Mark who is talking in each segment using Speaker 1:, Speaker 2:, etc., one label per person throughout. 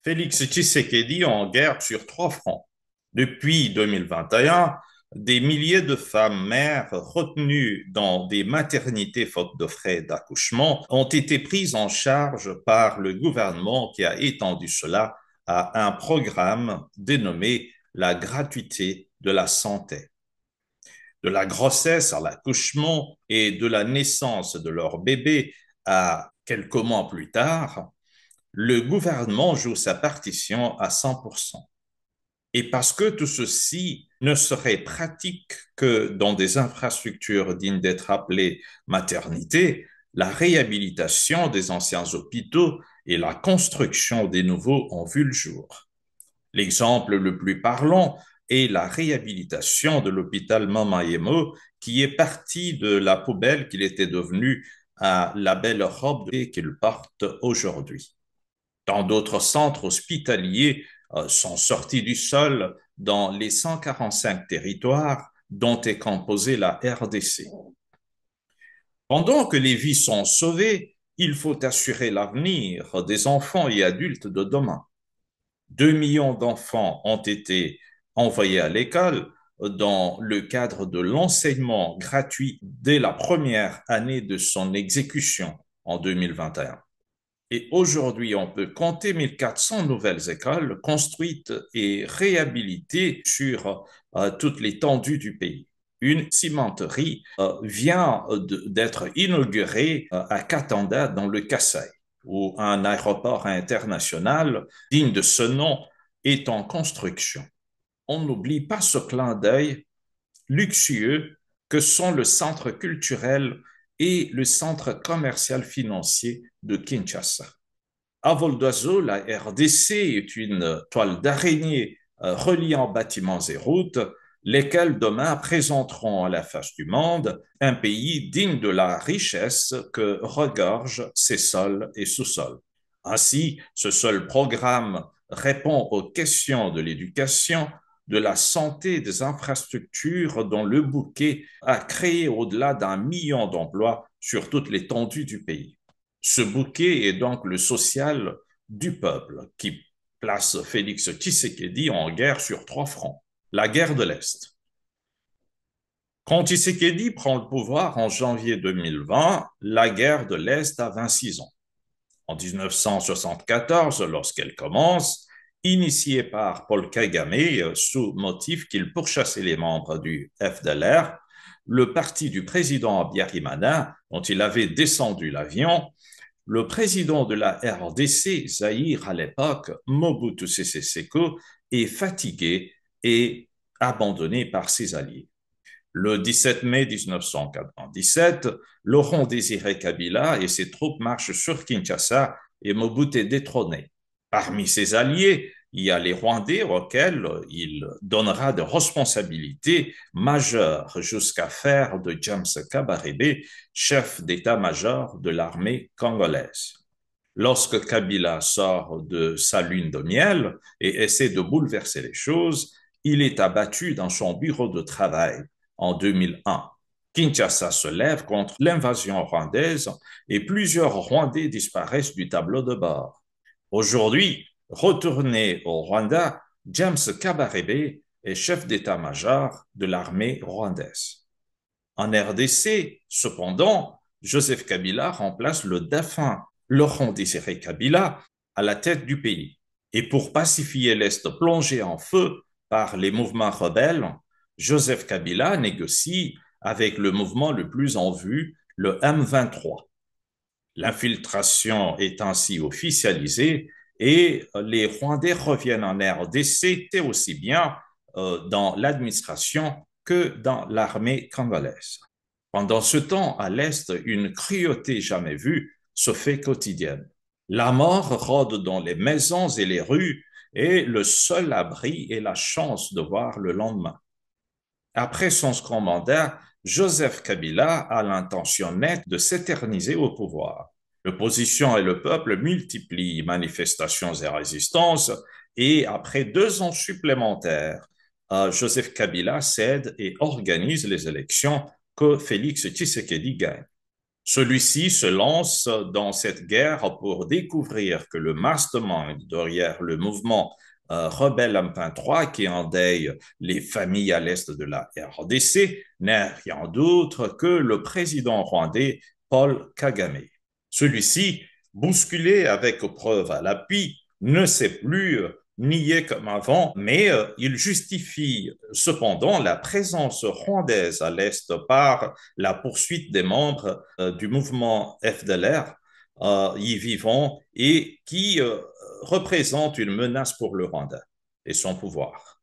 Speaker 1: Félix Tshisekedi en guerre sur trois fronts. Depuis 2021, des milliers de femmes mères retenues dans des maternités faute de frais d'accouchement ont été prises en charge par le gouvernement qui a étendu cela à un programme dénommé la gratuité de la santé. De la grossesse à l'accouchement et de la naissance de leur bébé à quelques mois plus tard, le gouvernement joue sa partition à 100%. Et parce que tout ceci ne serait pratique que dans des infrastructures dignes d'être appelées maternités, la réhabilitation des anciens hôpitaux et la construction des nouveaux ont vu le jour. L'exemple le plus parlant est la réhabilitation de l'hôpital Mamayemo, qui est parti de la poubelle qu'il était devenu à la belle robe qu'il porte aujourd'hui. Dans d'autres centres hospitaliers sont sortis du sol dans les 145 territoires dont est composée la RDC. Pendant que les vies sont sauvées, il faut assurer l'avenir des enfants et adultes de demain. 2 millions d'enfants ont été envoyés à l'école dans le cadre de l'enseignement gratuit dès la première année de son exécution en 2021. Et aujourd'hui, on peut compter 1400 nouvelles écoles construites et réhabilitées sur toute l'étendue du pays. Une cimenterie vient d'être inaugurée à Katanda dans le Kasaï, où un aéroport international digne de ce nom est en construction. On n'oublie pas ce clin d'œil luxueux que sont le centre culturel et le centre commercial financier de Kinshasa. À vol d'oiseau, la RDC est une toile d'araignée reliant bâtiments et routes, lesquels demain présenteront à la face du monde un pays digne de la richesse que regorgent ses sols et sous-sols. Ainsi, ce seul programme répond aux questions de l'éducation, de la santé, des infrastructures dont le bouquet a créé au-delà d'1 million d'emplois sur toute l'étendue du pays. Ce bouquet est donc le social du peuple qui place Félix Tshisekedi en guerre sur trois fronts. La guerre de l'Est. Quand Tshisekedi prend le pouvoir en janvier 2020, la guerre de l'Est a 26 ans. En 1974, lorsqu'elle commence, initiée par Paul Kagame sous motif qu'il pourchassait les membres du FDLR, le parti du président Habyarimana, dont il avait descendu l'avion, le président de la RDC, Zaïre à l'époque, Mobutu Sese Seko, est fatigué et abandonné par ses alliés. Le 17 mai 1997, Laurent Désiré Kabila et ses troupes marchent sur Kinshasa et Mobutu est détrôné. Parmi ses alliés, il y a les Rwandais auxquels il donnera de responsabilités majeures jusqu'à faire de James Kabarebe chef d'état-major de l'armée congolaise. Lorsque Kabila sort de sa lune de miel et essaie de bouleverser les choses, il est abattu dans son bureau de travail en 2001. Kinshasa se lève contre l'invasion rwandaise et plusieurs Rwandais disparaissent du tableau de bord. Aujourd'hui, retourné au Rwanda, James Kabarebe est chef d'état-major de l'armée rwandaise. En RDC, cependant, Joseph Kabila remplace le défunt Laurent Désiré Kabila à la tête du pays. Et pour pacifier l'Est plongé en feu par les mouvements rebelles, Joseph Kabila négocie avec le mouvement le plus en vue, le M23. L'infiltration est ainsi officialisée et les Rwandais reviennent en RDC aussi bien dans l'administration que dans l'armée congolaise. Pendant ce temps, à l'Est, une cruauté jamais vue se fait quotidienne. La mort rôde dans les maisons et les rues et le seul abri est la chance de voir le lendemain. Après son second mandat, Joseph Kabila a l'intention nette de s'éterniser au pouvoir. L'opposition et le peuple multiplient manifestations et résistances et après 2 ans supplémentaires, Joseph Kabila cède et organise les élections que Félix Tshisekedi gagne. Celui-ci se lance dans cette guerre pour découvrir que le mastermind derrière le mouvement rebelle M23 qui endeuille les familles à l'est de la RDC n'est rien d'autre que le président rwandais Paul Kagame. Celui-ci, bousculé avec preuve à l'appui, ne sait plus nier comme avant, mais il justifie cependant la présence rwandaise à l'Est par la poursuite des membres du mouvement FDLR y vivant et qui représente une menace pour le Rwanda et son pouvoir.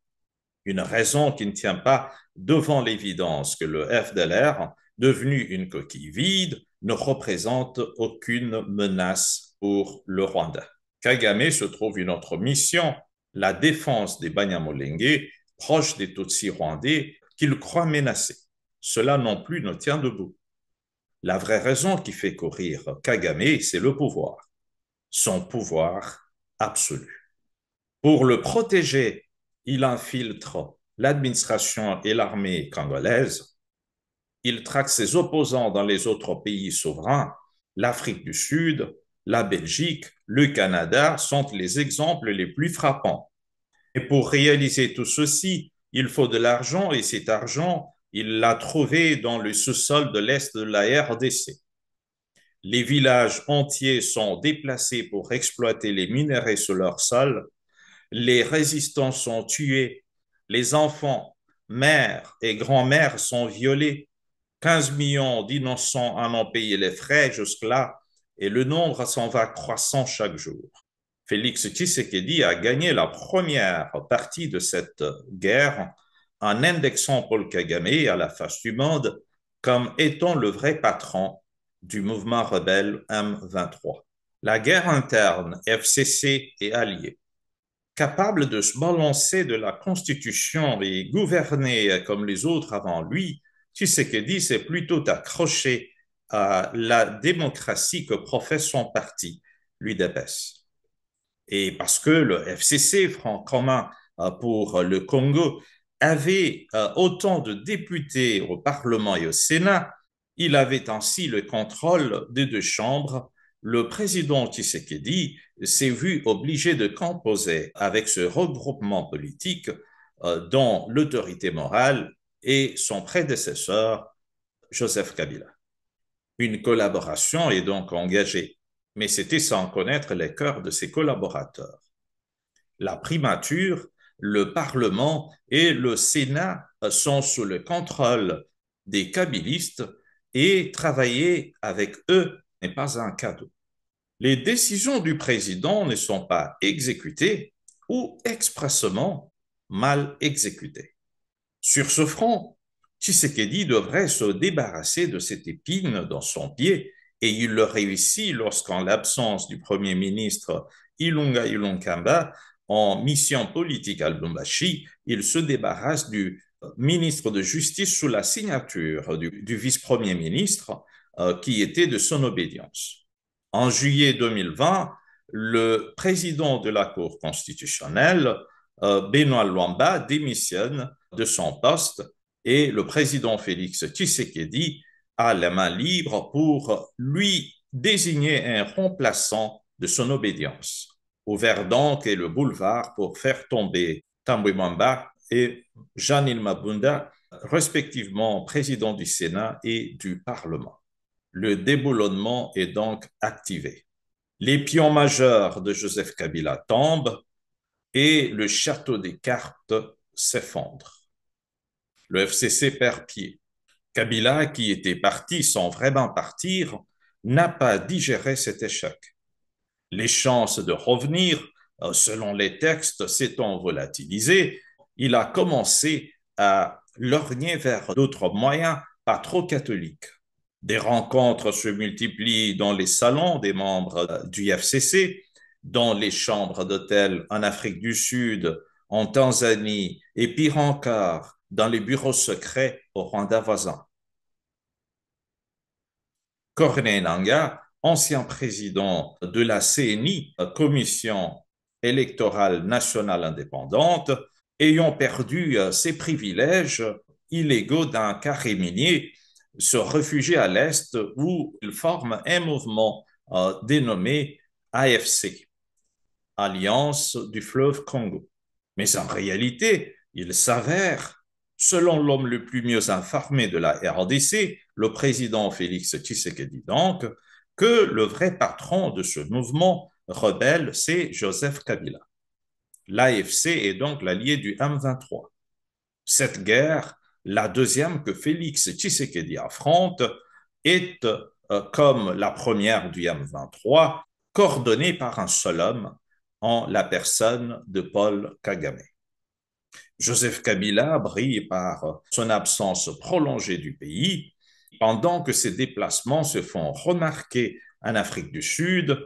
Speaker 1: Une raison qui ne tient pas devant l'évidence que le FDLR, devenu une coquille vide, ne représente aucune menace pour le Rwanda. Kagame se trouve une autre mission, la défense des Banyamulenge, proches des Tutsis rwandais, qu'il croit menacés. Cela non plus ne tient debout. La vraie raison qui fait courir Kagame, c'est le pouvoir, son pouvoir absolu. Pour le protéger, il infiltre l'administration et l'armée congolaise. Il traque ses opposants dans les autres pays souverains. L'Afrique du Sud, la Belgique, le Canada sont les exemples les plus frappants. Et pour réaliser tout ceci, il faut de l'argent et cet argent, il l'a trouvé dans le sous-sol de l'Est de la RDC. Les villages entiers sont déplacés pour exploiter les minerais sur leur sol. Les résistants sont tués. Les enfants, mères et grands-mères sont violés. 15 millions d'innocents en ont payé les frais jusque-là et le nombre s'en va croissant chaque jour. Félix Tshisekedi a gagné la première partie de cette guerre en indexant Paul Kagame à la face du monde comme étant le vrai patron du mouvement rebelle M23. La guerre interne FCC et alliés, capable de se balancer de la Constitution et gouverner comme les autres avant lui, Tshisekedi s'est plutôt accroché à la démocratie que professe son parti, l'UDPS. Et parce que le FCC, Front commun pour le Congo, avait autant de députés au Parlement et au Sénat, il avait ainsi le contrôle des deux chambres. Le président Tshisekedi s'est vu obligé de composer avec ce regroupement politique dont l'autorité morale est son prédécesseur, Joseph Kabila. Une collaboration est donc engagée, mais c'était sans connaître les cœurs de ses collaborateurs. La primature, le Parlement et le Sénat sont sous le contrôle des kabylistes et travailler avec eux n'est pas un cadeau. Les décisions du président ne sont pas exécutées ou expressément mal exécutées. Sur ce front, Tshisekedi devrait se débarrasser de cette épine dans son pied et il le réussit lorsqu'en l'absence du Premier ministre Ilunga Ilunkamba, en mission politique à Lubumbashi, il se débarrasse du ministre de Justice sous la signature du vice-premier ministre qui était de son obédience. En juillet 2020, le président de la Cour constitutionnelle, Benoît Luamba, démissionne de son poste et le président Félix Tshisekedi a la main libre pour lui désigner un remplaçant de son obédience. Ouvert donc est le boulevard pour faire tomber Tambwe Mwamba et Jean-Yves Mabunda, respectivement président du Sénat et du Parlement. Le déboulonnement est donc activé. Les pions majeurs de Joseph Kabila tombent et le château des cartes s'effondre. Le FCC perd pied. Kabila, qui était parti sans vraiment partir, n'a pas digéré cet échec. Les chances de revenir, selon les textes, s'étant volatilisées, il a commencé à lorgner vers d'autres moyens pas trop catholiques. Des rencontres se multiplient dans les salons des membres du FCC, dans les chambres d'hôtel en Afrique du Sud, en Tanzanie et pire encore, dans les bureaux secrets au Rwanda voisin. Corneille Nangaa, ancien président de la CNI, Commission électorale nationale indépendante, ayant perdu ses privilèges illégaux d'un carré minier, se réfugier à l'Est où ils forment un mouvement dénommé AFC, Alliance du fleuve Congo. Mais en réalité, il s'avère, selon l'homme le plus mieux informé de la RDC, le président Félix Tshisekedi donc, que le vrai patron de ce mouvement rebelle, c'est Joseph Kabila. L'AFC est donc l'allié du M23. Cette guerre, la deuxième que Félix Tshisekedi affronte, est, comme la première du M23, coordonnée par un seul homme, en la personne de Paul Kagame. Joseph Kabila brille par son absence prolongée du pays, pendant que ses déplacements se font remarquer en Afrique du Sud,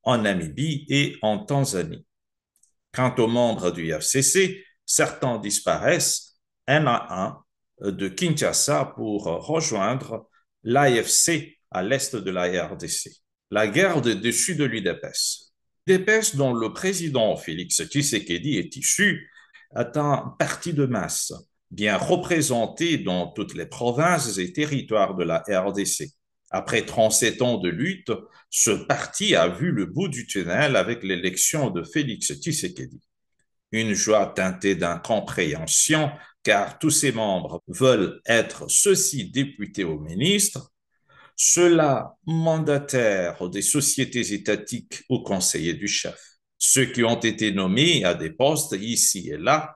Speaker 1: en Namibie et en Tanzanie. Quant aux membres du FCC, certains disparaissent un à un de Kinshasa pour rejoindre l'AFC à l'est de la RDC. La guerre de dessus de l'UDPS. L'UDPS dont le président Félix Tshisekedi est issu est un parti de masse, bien représenté dans toutes les provinces et territoires de la RDC. Après 37 ans de lutte, ce parti a vu le bout du tunnel avec l'élection de Félix Tshisekedi. Une joie teintée d'incompréhension, car tous ses membres veulent être ceux-ci députés ou ministres, ceux-là mandataires des sociétés étatiques ou conseillers du chef. Ceux qui ont été nommés à des postes ici et là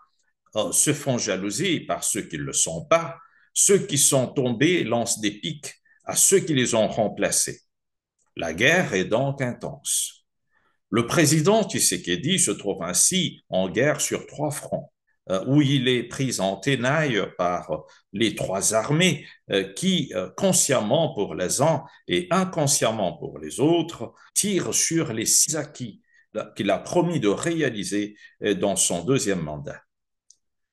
Speaker 1: se font jalouser par ceux qui ne le sont pas. Ceux qui sont tombés lancent des piques à ceux qui les ont remplacés. La guerre est donc intense. Le président Tshisekedi se trouve ainsi en guerre sur trois fronts, où il est pris en tenaille par les trois armées qui, consciemment pour les uns et inconsciemment pour les autres, tirent sur les six acquis qu'il a promis de réaliser dans son deuxième mandat.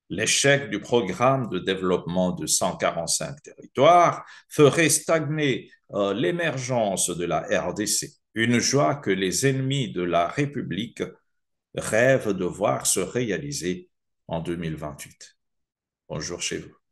Speaker 1: L'échec du programme de développement de 145 territoires ferait stagner l'émergence de la RDC, une joie que les ennemis de la République rêvent de voir se réaliser en 2028. Bonjour chez vous.